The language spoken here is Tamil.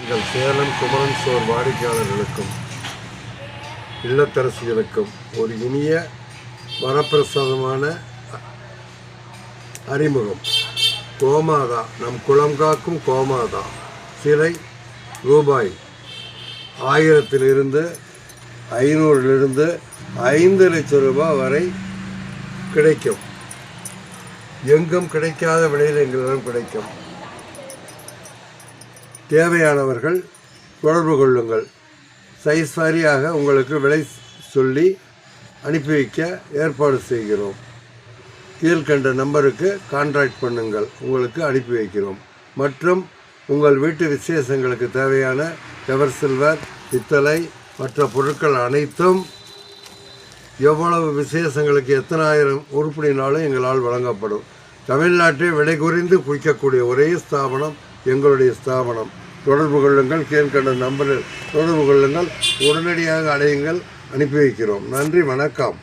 எங்கள் சேலம் குமரன் ஸ்டோர் வாடிக்கையாளர்களுக்கும் இல்லத்தரசிகளுக்கும் ஒரு இனிய வரப்பிரசாதமான அறிமுகம். கோமாதா, நம் குளம் காக்கும் கோமாதா சிலை ரூபாய் 1000 500 5 லட்சம் ரூபாய் வரை கிடைக்கும். எங்கும் கிடைக்காத விலையில் எங்களிடம் கிடைக்கும். தேவையானவர்கள் தொடர்பு கொள்ளுங்கள். சைஸ் வாரியாக உங்களுக்கு விலை சொல்லி அனுப்பி வைக்க ஏற்பாடு செய்கிறோம். கீழ்கண்ட நம்பருக்கு கான்டாக்ட் பண்ணுங்கள், உங்களுக்கு அனுப்பி வைக்கிறோம். மற்றும் உங்கள் வீட்டு விசேஷங்களுக்கு தேவையான எவர் சில்வர், பித்தளை மற்ற பொருட்கள் அனைத்தும் எவ்வளவு விசேஷங்களுக்கு எத்தனை ஆயிரம் உருப்படினாலும் எங்களால் வழங்கப்படும். தமிழ்நாட்டில் விலை குறைந்து குவிக்கக்கூடிய ஒரே ஸ்தாபனம் எங்களுடைய ஸ்தாபனம். தொடர்பு கொள்ளுங்கள், கீழ்கண்ட நம்பரில் தொடர்பு கொள்ளுங்கள், உடனடியாக அடையுங்கள், அனுப்பி வைக்கிறோம். நன்றி, வணக்கம்.